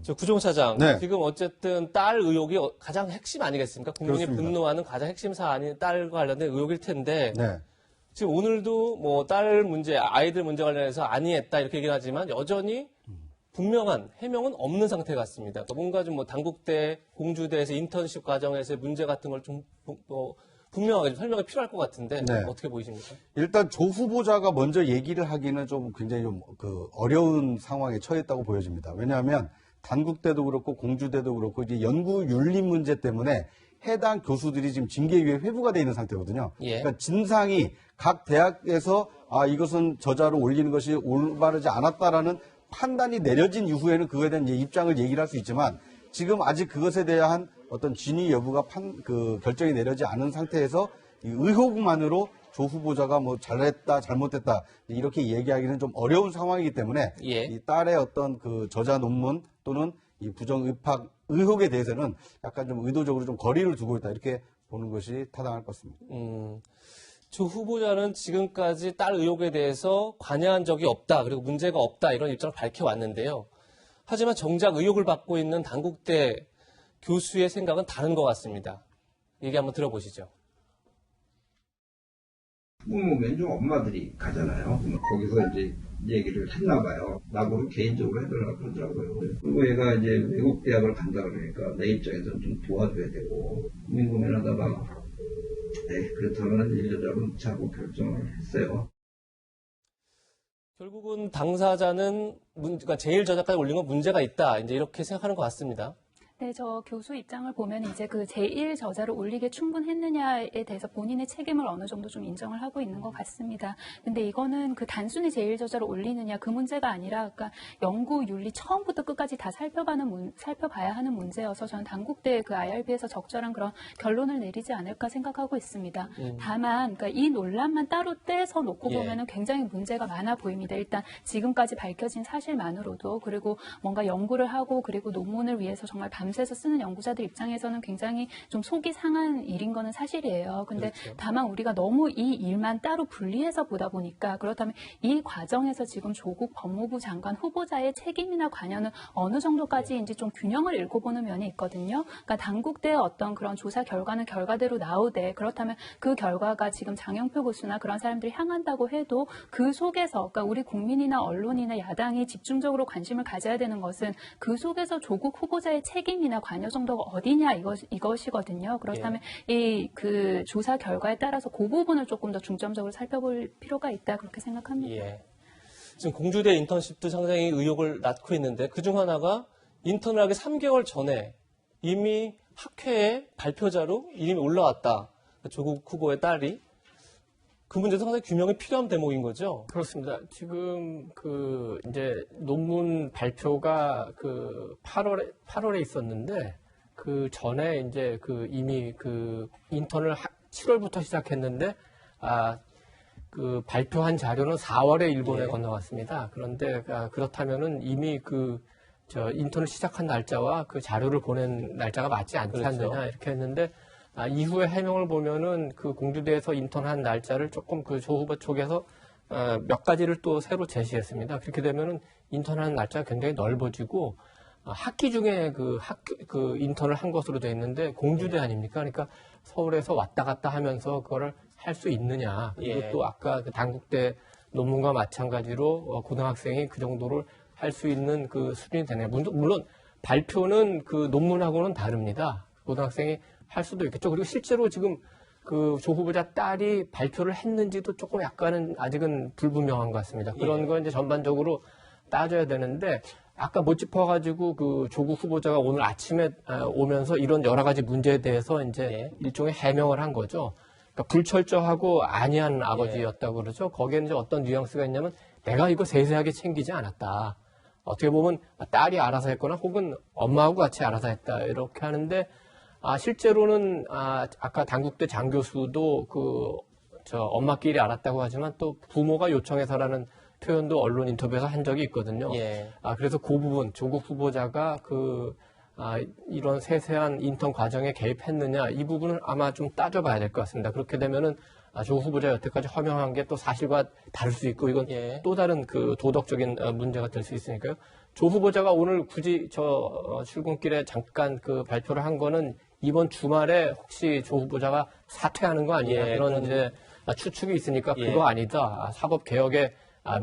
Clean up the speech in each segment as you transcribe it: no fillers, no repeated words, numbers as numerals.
저 구종 차장, 네. 지금 어쨌든 딸 의혹이 가장 핵심 아니겠습니까? 국민이 그렇습니다. 분노하는 가장 핵심 사안이 딸과 관련된 의혹일 텐데 네. 지금 오늘도 뭐 딸 문제, 아이들 문제 관련해서 아니했다 이렇게 얘기는 하지만 여전히 분명한 해명은 없는 상태 같습니다. 그러니까 뭔가 좀 뭐 당국대, 공주대에서 인턴십 과정에서의 문제 같은 걸 좀 분명하게 좀 설명이 필요할 것 같은데 네. 어떻게 보이십니까? 일단 조 후보자가 먼저 얘기를 하기는 좀 굉장히 좀 어려운 상황에 처했다고 보여집니다. 왜냐하면 단국대도 그렇고 공주대도 그렇고 이제 연구 윤리 문제 때문에 해당 교수들이 지금 징계위에 회부가 돼 있는 상태거든요. 예. 그러니까 진상이 각 대학에서 이것은 저자로 올리는 것이 올바르지 않았다라는 판단이 내려진 이후에는 그거에 대한 이제 입장을 얘기를 할 수 있지만 지금 아직 그것에 대한 어떤 진위 여부가 결정이 내려지 않은 상태에서 이 의혹만으로 조 후보자가 뭐 잘했다, 잘못했다 이렇게 얘기하기는 좀 어려운 상황이기 때문에 예. 이 딸의 어떤 그 저자 논문 또는 이 부정 입학 의혹에 대해서는 약간 좀 의도적으로 좀 거리를 두고 있다 이렇게 보는 것이 타당할 것 같습니다. 조 후보자는 지금까지 딸 의혹에 대해서 관여한 적이 없다, 그리고 문제가 없다 이런 입장을 밝혀왔는데요. 하지만 정작 의혹을 받고 있는 단국대 교수의 생각은 다른 것 같습니다. 얘기 한번 들어보시죠. 오면 좀 엄마들이 가잖아요. 거기서 이제 얘기를 했나 봐요. 나보고 개인적으로 해달라고 그러더라고요. 그리고 얘가 이제 외국 대학을 간다 그러니까 내 입장에서는 좀 도와줘야 되고 고민하다가 그렇다면 1년 잡은 자고 결정을 했어요. 결국은 당사자는 그러니까 제일 저작까지 올린 건 문제가 있다. 이제 이렇게 생각하는 것 같습니다. 네, 저 교수 입장을 보면 이제 그 제1 저자를 올리게 충분했느냐에 대해서 본인의 책임을 어느 정도 좀 인정을 하고 있는 것 같습니다. 근데 이거는 그 단순히 제1 저자를 올리느냐 그 문제가 아니라 그러니까 연구 윤리 처음부터 끝까지 다 살펴봐야 하는 문제여서 저는 당국대 그 IRB에서 적절한 그런 결론을 내리지 않을까 생각하고 있습니다. 다만 그러니까 이 논란만 따로 떼서 놓고 보면은 굉장히 문제가 많아 보입니다. 일단 지금까지 밝혀진 사실만으로도 그리고 뭔가 연구를 하고 그리고 논문을 위해서 정말 밤새서 쓰는 연구자들 입장에서는 굉장히 좀 속이 상한 일인 거는 사실이에요. 근데 그렇죠. 다만 우리가 너무 이 일만 따로 분리해서 보다 보니까 그렇다면 이 과정에서 지금 조국 법무부 장관 후보자의 책임이나 관여는 어느 정도까지인지 좀 균형을 잃고 보는 면이 있거든요. 그러니까 당국대의 어떤 그런 조사 결과는 결과대로 나오되 그렇다면 그 결과가 지금 장영표 교수나 그런 사람들이 향한다고 해도 그 속에서 그러니까 우리 국민이나 언론이나 야당이 집중적으로 관심을 가져야 되는 것은 그 속에서 조국 후보자의 책임이나 관여 정도가 어디냐 이것이거든요. 그렇다면 이 그 조사 결과에 따라서 그 부분을 조금 더 중점적으로 살펴볼 필요가 있다 그렇게 생각합니다. 예. 지금 공주대 인턴십도 상당히 의혹을 낳고 있는데 그중 하나가 인턴을 하기 3개월 전에 이미 학회에 발표자로 이름이 올라왔다. 조국 후보의 딸이. 그 문제도 상당히 규명이 필요한 대목인 거죠? 그렇습니다. 지금 이제 논문 발표가 8월에 있었는데 그 전에 이제 이미 인턴을 7월부터 시작했는데 발표한 자료는 4월에 일본에 건너갔습니다. 그런데 그렇다면은 이미 인턴을 시작한 날짜와 그 자료를 보낸 날짜가 맞지 않지 그렇죠. 않느냐 이렇게 했는데 이후에 해명을 보면은 그 공주대에서 인턴한 날짜를 조금 조 후보 쪽에서 몇 가지를 또 새로 제시했습니다. 그렇게 되면은 인턴한 날짜가 굉장히 넓어지고 학기 중에 인턴을 한 것으로 되어 있는데 공주대 아닙니까? 그러니까 서울에서 왔다 갔다 하면서 그거를 할 수 있느냐. 그리고 또 아까 당국대 논문과 마찬가지로 고등학생이 그 정도를 할 수 있는 그 수준이 되냐. 물론 발표는 그 논문하고는 다릅니다. 고등학생이 할 수도 있겠죠. 그리고 실제로 지금 조 후보자 딸이 발표를 했는지도 조금 약간은 아직은 불분명한 것 같습니다. 그런 거 이제 전반적으로 따져야 되는데 아까 못 짚어가지고 조국 후보자가 오늘 아침에 오면서 이런 여러 가지 문제에 대해서 이제 일종의 해명을 한 거죠. 그러니까 불철저하고 안이한 아버지였다고 그러죠. 거기에는 이제 어떤 뉘앙스가 있냐면 내가 이거 세세하게 챙기지 않았다. 어떻게 보면 딸이 알아서 했거나 혹은 엄마하고 같이 알아서 했다. 이렇게 하는데 실제로는 아까 당국대 장 교수도 엄마끼리 알았다고 하지만 또 부모가 요청해서라는 표현도 언론 인터뷰에서 한 적이 있거든요. 그래서 그 부분 조국 후보자가 이런 세세한 인턴 과정에 개입했느냐 이 부분은 아마 좀 따져봐야 될 것 같습니다. 그렇게 되면은 조국 후보자 여태까지 허명한 게 또 사실과 다를 수 있고 이건 또 다른 도덕적인 문제가 될 수 있으니까요. 조 후보자가 오늘 굳이 출근길에 잠깐 그 발표를 한 거는 이번 주말에 혹시 조 후보자가 사퇴하는 거 아니냐 그런 이제 추측이 있으니까 그거 아니다. 사법 개혁에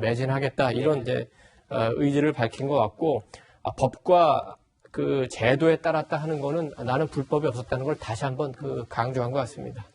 매진하겠다 이런 이제 의지를 밝힌 것 같고 법과 그 제도에 따랐다 하는 거는 나는 불법이 없었다는 걸 다시 한번 그 강조한 것 같습니다.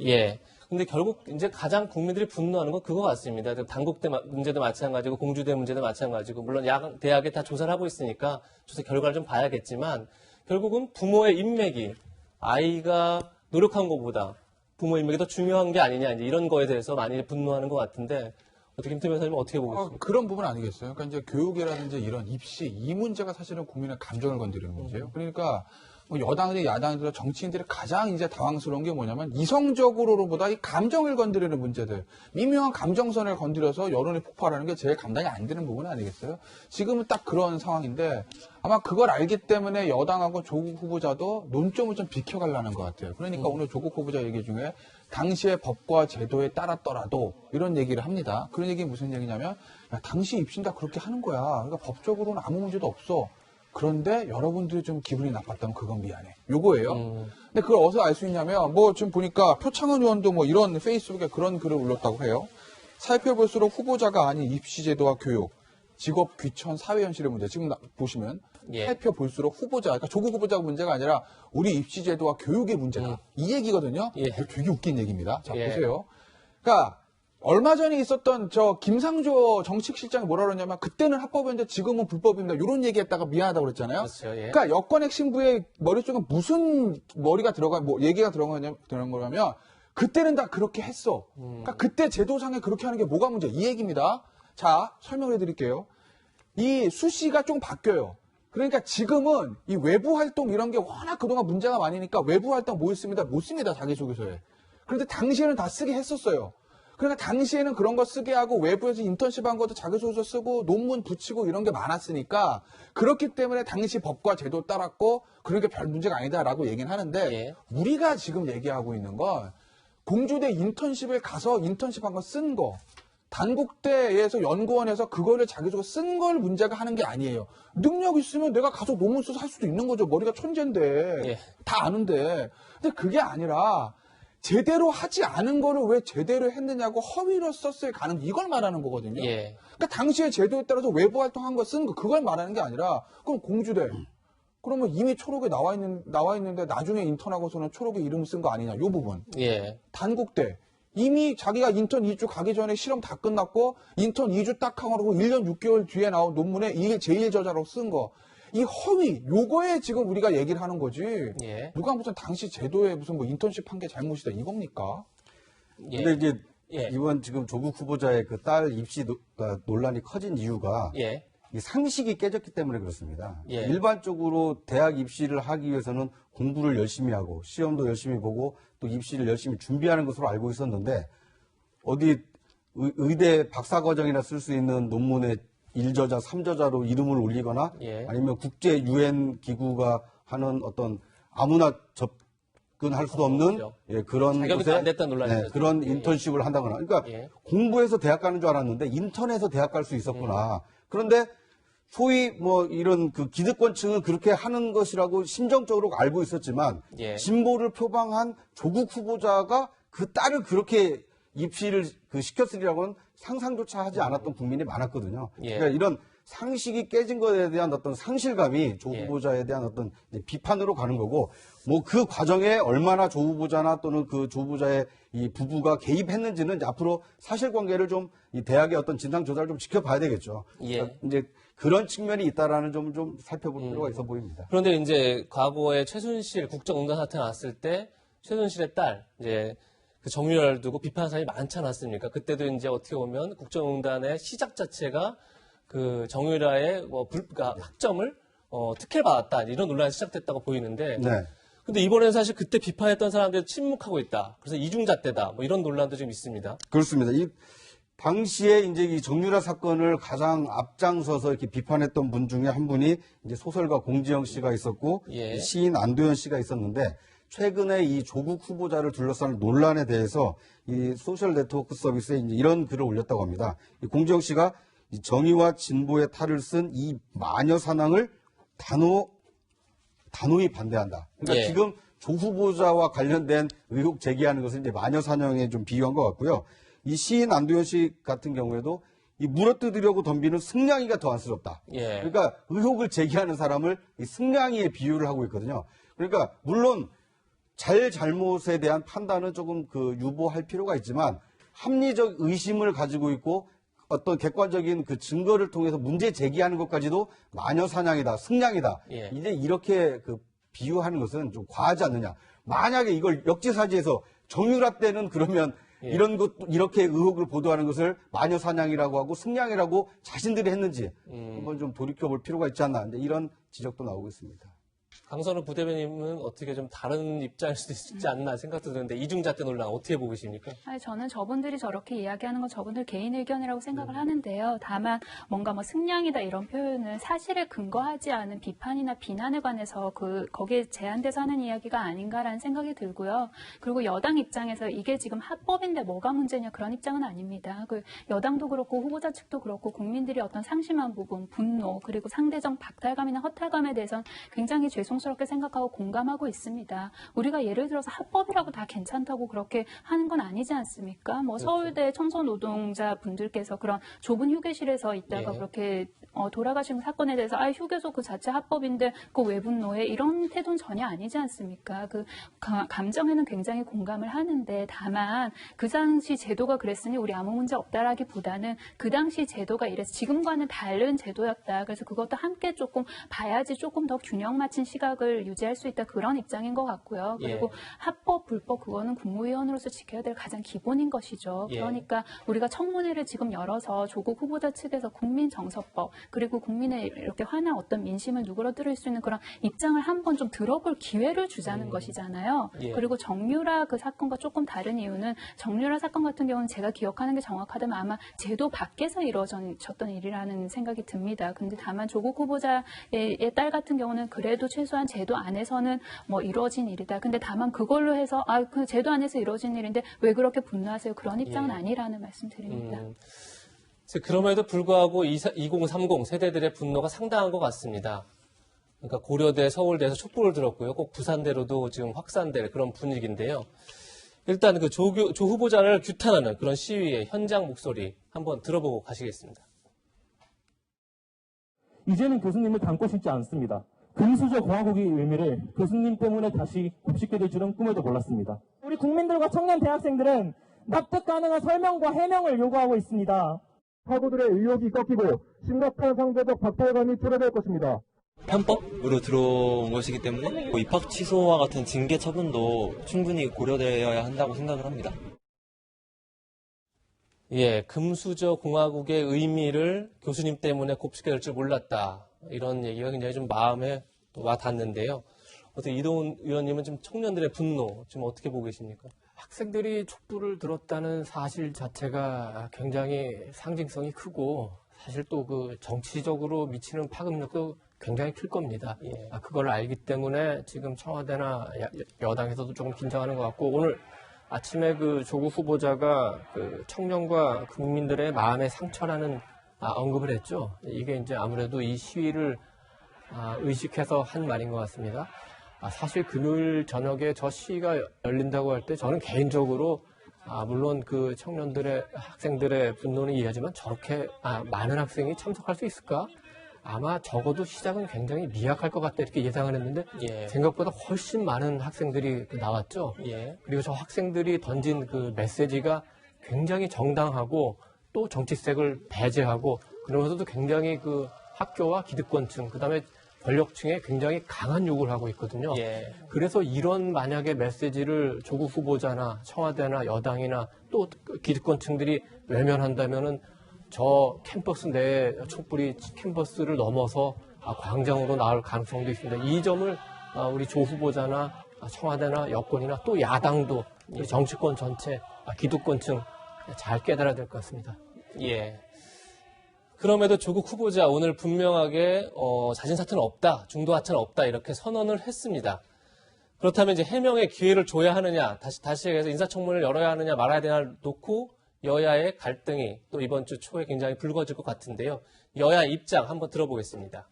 예. 근데 결국 이제 가장 국민들이 분노하는 건 그거 같습니다. 단국대 문제도 마찬가지고 공주대 문제도 마찬가지고 물론 대학에 다 조사를 하고 있으니까 조사 결과를 좀 봐야겠지만 결국은 부모의 인맥이 아이가 노력한 것보다 부모 인맥이 더 중요한 게 아니냐 이제 이런 거에 대해서 많이 분노하는 것 같은데 어떻게 김태현 변호사님 어떻게 보고 있습니까? 그런 부분 아니겠어요? 그러니까 이제 교육이라든지 이런 입시 이 문제가 사실은 국민의 감정을 건드리는 문제예요. 그러니까 뭐 여당이든 야당이든 정치인들이 가장 이제 당황스러운 게 뭐냐면 이성적으로보다 이 감정을 건드리는 문제들, 미묘한 감정선을 건드려서 여론이 폭발하는 게 제일 감당이 안 되는 부분 아니겠어요? 지금은 딱 그런 상황인데 아마 그걸 알기 때문에 여당하고 조국 후보자도 논점을 좀 비켜가려는 것 같아요. 그러니까 오늘 조국 후보자 얘기 중에 당시의 법과 제도에 따랐더라도 이런 얘기를 합니다. 그런 얘기 무슨 얘기냐면 야, 당시 입시는 다 그렇게 하는 거야. 그러니까 법적으로는 아무 문제도 없어. 그런데 여러분들이 좀 기분이 나빴다면 그건 미안해. 요거예요. 근데 그걸 어디서 알 수 있냐면 뭐 지금 보니까 표창원 의원도 뭐 이런 페이스북에 그런 글을 올렸다고 해요. 살펴볼수록 후보자가 아닌 입시제도와 교육, 직업 귀천 사회 현실의 문제. 지금 보시면 살펴볼수록 후보자, 그러니까 조국 후보자가 문제가 아니라 우리 입시제도와 교육의 문제다. 이 얘기거든요. 되게 웃긴 얘기입니다. 자, 보세요. 그러니까 얼마 전에 있었던 김상조 정책실장이 뭐라 그러냐면 그때는 합법인데 지금은 불법입니다. 이런 얘기했다가 미안하다고 그랬잖아요. 그렇죠, 예. 그러니까 여권 핵심부의 머릿속에 무슨 머리가 얘기가 들어간 거냐면 그때는 다 그렇게 했어. 그러니까 그때 제도상에 그렇게 하는 게 뭐가 문제? 이 얘기입니다. 자, 설명을 해드릴게요. 이 수시가 좀 바뀌어요. 그러니까 지금은 이 외부 활동 이런 게 워낙 그동안 문제가 많으니까 외부 활동 뭐 있습니다? 못 씁니다. 자기소개서에. 그런데 당시에는 다 쓰게 했었어요. 그러니까 당시에는 그런 거 쓰게 하고 외부에서 인턴십 한 것도 자기소개서 쓰고 논문 붙이고 이런 게 많았으니까 그렇기 때문에 당시 법과 제도 따랐고 그러니까 별 문제가 아니다라고 얘기는 하는데 우리가 지금 얘기하고 있는 건 공주대 인턴십을 가서 인턴십 한 거 쓴 거 단국대에서 연구원에서 그거를 자기소개서 쓴 걸 문제가 하는 게 아니에요. 능력 있으면 내가 가서 논문 써서 할 수도 있는 거죠. 머리가 천재인데 다 아는데 근데 그게 아니라 제대로 하지 않은 거를 왜 제대로 했느냐고 허위로 썼을 가능 이걸 말하는 거거든요. 그러니까 당시의 제도에 따라서 외부 활동한 거 쓴 거 그걸 말하는 게 아니라 그럼 공주대 그러면 이미 초록에 나와 있는데 나중에 인턴하고서는 초록에 이름 쓴 거 아니냐 이 부분. 단국대 이미 자기가 인턴 2주 가기 전에 실험 다 끝났고 인턴 2주 딱 하고 1년 6개월 뒤에 나온 논문에 제1 저자로 쓴 거. 이 허위, 요거에 지금 우리가 얘기를 하는 거지. 누가 무슨 당시 제도에 무슨 뭐 인턴십 한 게 잘못이다 이겁니까? 근데 이제 이번 지금 조국 후보자의 그 딸 입시 논란이 커진 이유가 이 상식이 깨졌기 때문에 그렇습니다. 일반적으로 대학 입시를 하기 위해서는 공부를 열심히 하고 시험도 열심히 보고 또 입시를 열심히 준비하는 것으로 알고 있었는데 어디 의대 박사과정이나 쓸 수 있는 논문에 1저자, 3저자로 이름을 올리거나 아니면 국제 유엔 기구가 하는 어떤 아무나 접근할 수 없는 그런 곳에 안 됐다는 논란이 그런 인턴십을 한다거나 그러니까 공부해서 대학 가는 줄 알았는데 인턴에서 대학 갈 수 있었구나. 그런데 소위 뭐 이런 그 기득권층은 그렇게 하는 것이라고 심정적으로 알고 있었지만 진보를 표방한 조국 후보자가 그 딸을 그렇게 입시를 시켰으리라고는 상상조차 하지 않았던 국민이 많았거든요. 그러니까 이런 상식이 깨진 것에 대한 어떤 상실감이 조 후보자에 대한 어떤 이제 비판으로 가는 거고, 뭐 그 과정에 얼마나 조 후보자나 또는 그 조 후보자의 이 부부가 개입했는지는 이제 앞으로 사실관계를 좀 이 대학의 어떤 진상조사를 좀 지켜봐야 되겠죠. 그러니까 이제 그런 측면이 있다라는 점 좀 살펴볼 필요가 있어 보입니다. 그런데 이제 과거에 최순실 국정농단 사태 났을 때 최순실의 딸 이제 그 정유라를 두고 비판한 사람이 많지 않았습니까? 그때도 이제 어떻게 보면 국정농단의 시작 자체가 그 정유라의 그러니까 학점을 특혜를 받았다 이런 논란이 시작됐다고 보이는데, 근데 이번에는 사실 그때 비판했던 사람들이 침묵하고 있다. 그래서 이중잣대다. 뭐 이런 논란도 좀 있습니다. 그렇습니다. 이 당시에 이제 이 정유라 사건을 가장 앞장서서 이렇게 비판했던 분 중에 한 분이 이제 소설가 공지영 씨가 있었고 시인 안도현 씨가 있었는데, 최근에 이 조국 후보자를 둘러싼 논란에 대해서 이 소셜 네트워크 서비스에 이제 이런 글을 올렸다고 합니다. 이 공지영 씨가 이 정의와 진보의 탈을 쓴 이 마녀 사냥을 단호히 반대한다. 그러니까 예. 지금 조 후보자와 관련된 의혹 제기하는 것을 이제 마녀 사냥에 좀 비유한 것 같고요. 이 시인 안도현 씨 같은 경우에도 이 물어뜯으려고 덤비는 승냥이가 더 안쓰럽다. 예. 그러니까 의혹을 제기하는 사람을 이 승냥이에 비유를 하고 있거든요. 그러니까 물론 잘못에 대한 판단은 조금 유보할 필요가 있지만 합리적 의심을 가지고 있고 어떤 객관적인 그 증거를 통해서 문제 제기하는 것까지도 마녀 사냥이다, 승냥이다. 예. 이제 이렇게 비유하는 것은 좀 과하지 않느냐. 만약에 이걸 역지사지해서 정유라 때는 그러면 예. 이런 것 이렇게 의혹을 보도하는 것을 마녀 사냥이라고 하고 승냥이라고 자신들이 했는지 한번 좀 돌이켜볼 필요가 있지 않나. 이제 이런 지적도 나오고 있습니다. 강선우 부대변인은 어떻게 좀 다른 입장일 수도 있지 않나 생각도 드는데 이중잣대 논란 어떻게 보고 계십니까? 아니, 저는 저분들이 저렇게 이야기하는 건 저분들 개인 의견이라고 생각을 하는데요. 다만 뭔가 뭐 승냥이다 이런 표현은 사실에 근거하지 않은 비판이나 비난에 관해서 거기에 제한돼서 하는 이야기가 아닌가라는 생각이 들고요. 그리고 여당 입장에서 이게 지금 합법인데 뭐가 문제냐 그런 입장은 아닙니다. 여당도 그렇고 후보자 측도 그렇고 국민들이 어떤 상심한 부분, 분노 그리고 상대적 박탈감이나 허탈감에 대해서는 굉장히 죄송스럽게 생각하고 공감하고 있습니다. 우리가 예를 들어서 합법이라고 다 괜찮다고 그렇게 하는 건 아니지 않습니까? 뭐 서울대 청소노동자 분들께서 그런 좁은 휴게실에서 있다가 예. 그렇게 돌아가신 사건에 대해서 휴게소 그 자체 합법인데 그 왜 분노해? 이런 태도는 전혀 아니지 않습니까? 감정에는 굉장히 공감을 하는데 다만 그 당시 제도가 그랬으니 우리 아무 문제 없다라기보다는 그 당시 제도가 이래서 지금과는 다른 제도였다. 그래서 그것도 함께 조금 봐야지 조금 더 균형 맞춘 시각을 유지할 수 있다. 그런 입장인 것 같고요. 그리고 예. 합법, 불법 그거는 국무위원으로서 지켜야 될 가장 기본인 것이죠. 예. 그러니까 우리가 청문회를 지금 열어서 조국 후보자 측에서 국민정서법 그리고 국민의 이렇게 화난 어떤 민심을 누그러뜨릴 수 있는 그런 입장을 한번 좀 들어볼 기회를 주자는 것이잖아요. 예. 그리고 정유라 그 사건과 조금 다른 이유는 정유라 사건 같은 경우는 제가 기억하는 게 정확하다면 아마 제도 밖에서 이루어졌던 일이라는 생각이 듭니다. 근데 다만 조국 후보자의 딸 같은 경우는 그래도 최소한 제도 안에서는 뭐 이루어진 일이다. 근데 다만 그걸로 해서 그 제도 안에서 이루어진 일인데 왜 그렇게 분노하세요? 그런 입장은 예. 아니라는 말씀 드립니다. 그럼에도 불구하고 2030 세대들의 분노가 상당한 것 같습니다. 그러니까 고려대, 서울대에서 촛불을 들었고요. 꼭 부산대로도 지금 확산될 그런 분위기인데요. 일단 조 후보자를 규탄하는 그런 시위의 현장 목소리 한번 들어보고 가시겠습니다. 이제는 교수님을 닮고 싶지 않습니다. 금수저 공화국의 의미를 교수님 때문에 다시 곱씹게 될 줄은 꿈에도 몰랐습니다. 우리 국민들과 청년 대학생들은 납득 가능한 설명과 해명을 요구하고 있습니다. 사고들의 의혹이 꺾이고 심각한 상대적 박탈감이 줄어들 것입니다. 편법으로 들어온 것이기 때문에 입학 취소와 같은 징계 처분도 충분히 고려되어야 한다고 생각을 합니다. 예, 금수저 공화국의 의미를 교수님 때문에 곱씹게 될 줄 몰랐다. 이런 얘기가 굉장히 좀 마음에 와 닿는데요. 어떻게 이동훈 의원님은 지금 청년들의 분노 지금 어떻게 보고 계십니까? 학생들이 촛불을 들었다는 사실 자체가 굉장히 상징성이 크고 사실 또 그 정치적으로 미치는 파급력도 굉장히 클 겁니다. 예. 그걸 알기 때문에 지금 청와대나 여당에서도 조금 긴장하는 것 같고 오늘 아침에 그 조국 후보자가 그 청년과 국민들의 마음의 상처라는 언급을 했죠. 이게 이제 아무래도 이 시위를 의식해서 한 말인 것 같습니다. 사실 금요일 저녁에 저 시위가 열린다고 할 때 저는 개인적으로 물론 그 청년들의 학생들의 분노는 이해하지만 저렇게 많은 학생이 참석할 수 있을까? 아마 적어도 시작은 굉장히 미약할 것 같다 이렇게 예상을 했는데 예. 생각보다 훨씬 많은 학생들이 나왔죠. 예. 그리고 저 학생들이 던진 그 메시지가 굉장히 정당하고 또 정치색을 배제하고 그러면서도 굉장히 그 학교와 기득권층 그다음에 권력층에 굉장히 강한 요구를 하고 있거든요. 예. 그래서 이런 만약에 메시지를 조국 후보자나 청와대나 여당이나 또 기득권층들이 외면한다면은 저 캠퍼스 내에 촛불이 캠퍼스를 넘어서 광장으로 나올 가능성도 있습니다. 이 점을 우리 조 후보자나 청와대나 여권이나 또 야당도 우리 정치권 전체 기득권층 잘 깨달아야 될 것 같습니다. 예. 그럼에도 조국 후보자 오늘 분명하게 자진 사퇴는 없다, 중도 하차는 없다 이렇게 선언을 했습니다. 그렇다면 이제 해명의 기회를 줘야 하느냐, 다시 해서 인사청문회를 열어야 하느냐 말아야 되냐 놓고 여야의 갈등이 또 이번 주 초에 굉장히 불거질 것 같은데요. 여야 입장 한번 들어보겠습니다.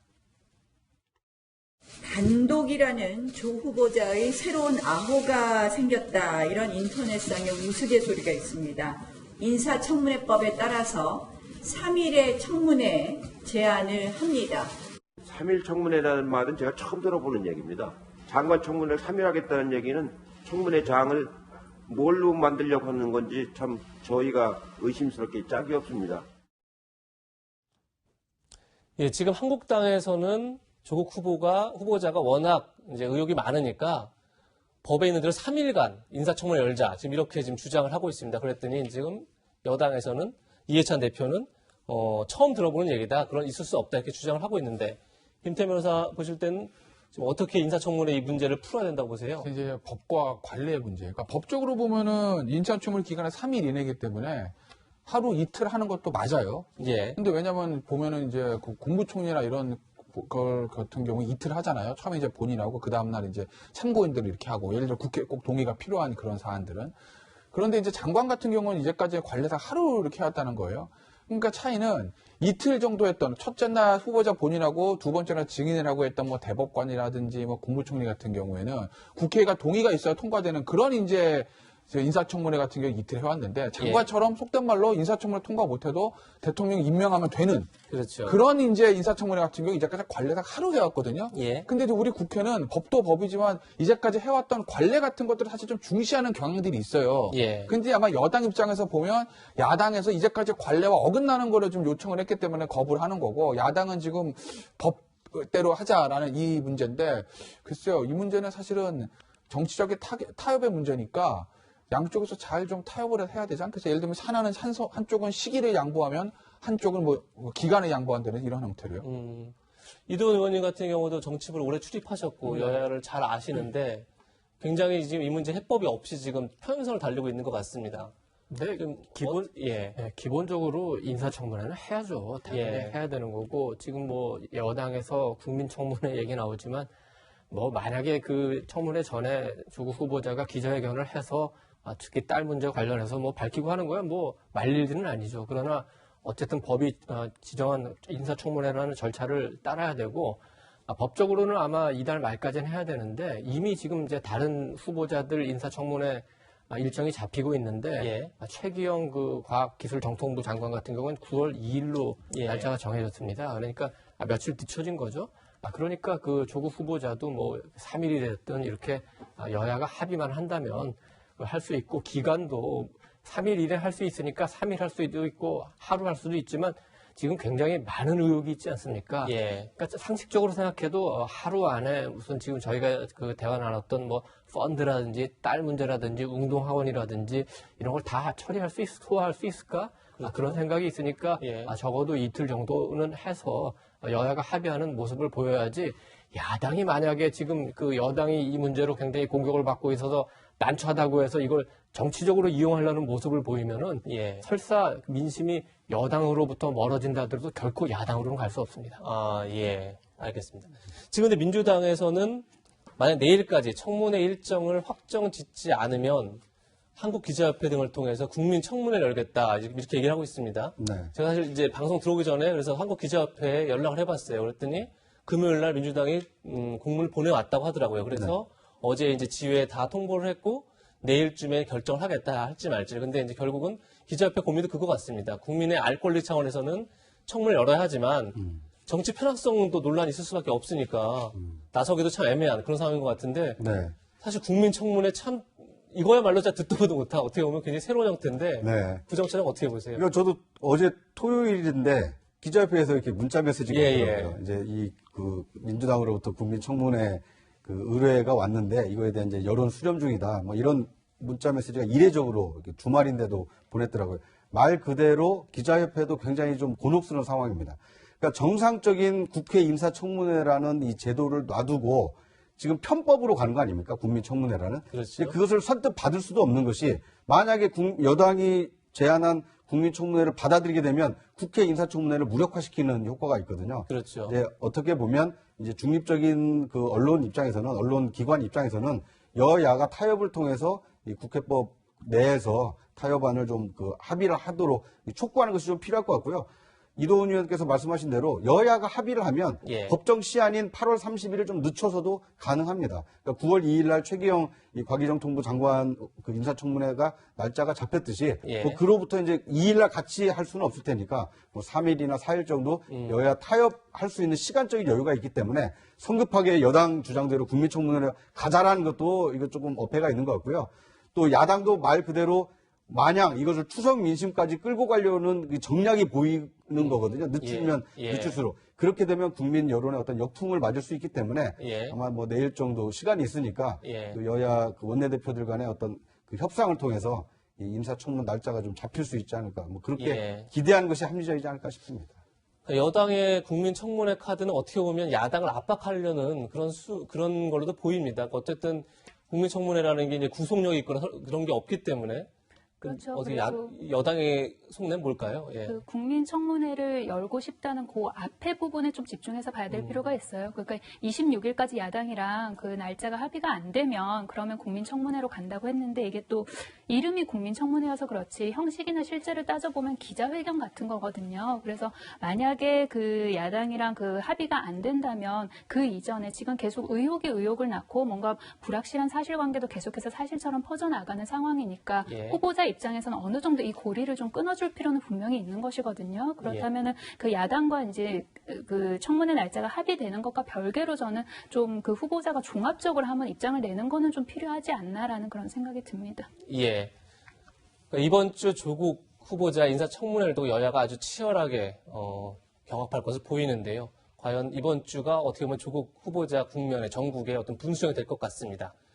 단독이라는 조 후보자의 새로운 아호가 생겼다. 이런 인터넷상의 우스갯소리가 있습니다. 인사청문회법에 따라서 3일의 청문회 제안을 합니다. 3일 청문회라는 말은 제가 처음 들어보는 얘기입니다. 장관 청문회를 3일 하겠다는 얘기는 청문회 장을 뭘로 만들려고 하는 건지 참 저희가 의심스럽게 짝이 없습니다. 예, 지금 한국당에서는 조국 후보자가 워낙 이제 의혹이 많으니까 법에 있는 대로 3일간 인사청문회 열자. 지금 이렇게 지금 주장을 하고 있습니다. 그랬더니 지금 여당에서는 이해찬 대표는 처음 들어보는 얘기다. 그런 있을 수 없다. 이렇게 주장을 하고 있는데 김태 변호사 보실 때는 지금 어떻게 인사청문회 이 문제를 풀어야 된다고 보세요? 이제 법과 관례의 문제. 그러니까 법적으로 보면은 인사청문회 기간은 3일 이내이기 때문에 하루 이틀 하는 것도 맞아요. 예. 근데 왜냐면 보면은 이제 그 국무총리나 이런 걸 같은 경우 이틀 하잖아요. 처음에 이제 본인하고 그 다음날 이제 참고인들을 이렇게 하고 예를 들어 국회 꼭 동의가 필요한 그런 사안들은. 그런데 이제 장관 같은 경우는 이제까지 관례상 하루 이렇게 해왔다는 거예요. 그러니까 차이는 이틀 정도 했던 첫째 날 후보자 본인하고 두 번째 날 증인을 하고 했던 뭐 대법관이라든지 뭐 국무총리 같은 경우에는 국회가 동의가 있어야 통과되는 그런 이제 인사청문회 같은 경우 이틀 해왔는데 장관처럼 속된 말로 인사청문회 통과 못해도 대통령 임명하면 되는 그렇죠. 그런 이제 인사청문회 같은 경우 이제까지 관례상 하루 해왔거든요. 예. 근데 이제 우리 국회는 법도 법이지만 이제까지 해왔던 관례 같은 것들을 사실 좀 중시하는 경향들이 있어요. 예. 근데 아마 여당 입장에서 보면 야당에서 이제까지 관례와 어긋나는 거를 좀 요청을 했기 때문에 거부를 하는 거고 야당은 지금 법대로 하자라는 이 문제인데 글쎄요. 이 문제는 사실은 정치적인 타협의 문제니까 양쪽에서 잘 좀 타협을 해야 되지 않겠어요? 예를 들면 하나는 한쪽은 시기를 양보하면 한쪽은 뭐 기간을 양보한다는 이런 형태로요. 이도원 의원님 같은 경우도 정치부를 오래 출입하셨고 여야를 잘 아시는데 굉장히 지금 이 문제 해법이 없이 지금 평행선을 달리고 있는 것 같습니다. 네, 좀 기본적으로 인사청문회는 해야죠. 당연히 예. 해야 되는 거고 지금 뭐 여당에서 국민청문회 얘기 나오지만 뭐 만약에 그 청문회 전에 조국 후보자가 기자회견을 해서 특히 딸 문제 관련해서 뭐 밝히고 하는 거야 뭐 말릴 일은 아니죠. 그러나 어쨌든 법이 지정한 인사청문회라는 절차를 따라야 되고 법적으로는 아마 이달 말까지는 해야 되는데 이미 지금 이제 다른 후보자들 인사청문회 일정이 잡히고 있는데 예. 최기영 그 과학기술정통부 장관 같은 경우는 9월 2일로 예. 날짜가 정해졌습니다. 그러니까 며칠 뒤쳐진 거죠. 그러니까 그 조국 후보자도 뭐 3일이 됐든 이렇게 여야가 합의만 한다면 할 수 있고 기간도 3일 이내 할 수 있으니까 3일 할 수도 있고 하루 할 수도 있지만 지금 굉장히 많은 의혹이 있지 않습니까? 예. 그러니까 상식적으로 생각해도 하루 안에 무슨 지금 저희가 그 대화 나눴던 뭐 펀드라든지 딸 문제라든지 운동학원이라든지 이런 걸 다 처리할 수 소화할 수 있을까? 그런 생각이 있으니까 예. 적어도 이틀 정도는 해서 여야가 합의하는 모습을 보여야지 야당이 만약에 지금 그 여당이 이 문제로 굉장히 공격을 받고 있어서 난처하다고 해서 이걸 정치적으로 이용하려는 모습을 보이면은 예. 설사 민심이 여당으로부터 멀어진다 하더라도 결코 야당으로는 갈 수 없습니다. 예. 알겠습니다. 지금 근데 민주당에서는 만약 내일까지 청문회 일정을 확정 짓지 않으면 한국기자협회 등을 통해서 국민 청문회를 열겠다 이렇게 얘기를 하고 있습니다. 네. 제가 사실 이제 방송 들어오기 전에 그래서 한국기자협회에 연락을 해봤어요. 그랬더니 금요일 날 민주당이 공문을 보내왔다고 하더라고요. 그래서 어제 이제 지회에 다 통보를 했고 내일쯤에 결정을 하겠다 할지 말지. 근데 이제 결국은 기자협회 고민도 그거 같습니다. 국민의 알 권리 차원에서는 청문회를 열어야 하지만 정치 편악성도 논란이 있을 수밖에 없으니까 나서기도 참 애매한 그런 상황인 것 같은데 네. 사실 국민 청문회 참 이거야말로 진짜 듣도 보도 못한 어떻게 보면 굉장히 새로운 형태인데 네. 부정처럼 어떻게 보세요? 그러니까 저도 어제 토요일인데 기자협회에서 이렇게 문자 메시지가 있더라고요. 이제 그 민주당으로부터 국민청문회 그 의뢰가 왔는데 이거에 대한 이제 여론 수렴 중이다. 뭐 이런 문자 메시지가 이례적으로 이렇게 주말인데도 보냈더라고요. 말 그대로 기자협회도 굉장히 좀 곤혹스러운 상황입니다. 그러니까 정상적인 국회 인사청문회라는 이 제도를 놔두고 지금 편법으로 가는 거 아닙니까? 국민청문회라는. 그렇죠. 그것을 선뜻 받을 수도 없는 것이 만약에 여당이 제안한 국민청문회를 받아들이게 되면 국회 인사청문회를 무력화시키는 효과가 있거든요. 그렇죠. 이제 어떻게 보면 이제 중립적인 그 언론 입장에서는 언론 기관 입장에서는 여야가 타협을 통해서 이 국회법 내에서 타협안을 좀 합의를 하도록 촉구하는 것이 좀 필요할 것 같고요. 이도훈 의원께서 말씀하신 대로 여야가 합의를 하면 예. 법정 시한인 8월 30일을 좀 늦춰서도 가능합니다. 그러니까 9월 2일 날 최기영 과기정통부 장관 인사청문회가 날짜가 잡혔듯이 예. 그로부터 이제 2일 날 같이 할 수는 없을 테니까 3일이나 4일 정도 여야 타협할 수 있는 시간적인 여유가 있기 때문에 성급하게 여당 주장대로 국민청문회를 가자라는 것도 이거 조금 어폐가 있는 것 같고요. 또 야당도 말 그대로 마냥 이것을 추석 민심까지 끌고 가려는 정략이 보이는 거거든요. 늦추면 예. 늦출수록. 그렇게 되면 국민 여론의 어떤 역풍을 맞을 수 있기 때문에 예. 아마 내일 정도 시간이 있으니까 예. 여야 원내대표들 간의 어떤 협상을 통해서 이 인사청문 날짜가 좀 잡힐 수 있지 않을까. 그렇게 예. 기대하는 것이 합리적이지 않을까 싶습니다. 여당의 국민청문회 카드는 어떻게 보면 야당을 압박하려는 그런 걸로도 보입니다. 어쨌든 국민청문회라는 게 이제 구속력이 있거나 그런 게 없기 때문에 그렇죠. 어떻게 그리고 여당의 속내는 뭘까요? 예. 그 국민청문회를 열고 싶다는 그 앞에 부분에 좀 집중해서 봐야 될 필요가 있어요. 그러니까 26일까지 야당이랑 그 날짜가 합의가 안 되면 그러면 국민청문회로 간다고 했는데 이게 또 이름이 국민청문회여서 그렇지 형식이나 실제를 따져보면 기자회견 같은 거거든요. 그래서 만약에 그 야당이랑 그 합의가 안 된다면 그 이전에 지금 계속 의혹이 의혹을 낳고 뭔가 불확실한 사실관계도 계속해서 사실처럼 퍼져나가는 상황이니까 예. 후보자 입장에서는 어느 정도 이 고리를 좀 끊어줄 필요는 분명히 있는 것이거든요. 그렇다면은 그 야당과 이제 그 청문회 날짜가 합의되는 것과 별개로 저는 좀 그 후보자가 종합적으로 한번 입장을 내는 거는 좀 필요하지 않나라는 그런 생각이 듭니다. 예. 이번 주 조국 후보자 인사청문회도 여야가 아주 치열하게 경합할 것을 보이는데요. 과연 이번 주가 어떻게 보면 조국 후보자 국면의 전국의 어떤 분수령이 될 것 같습니다.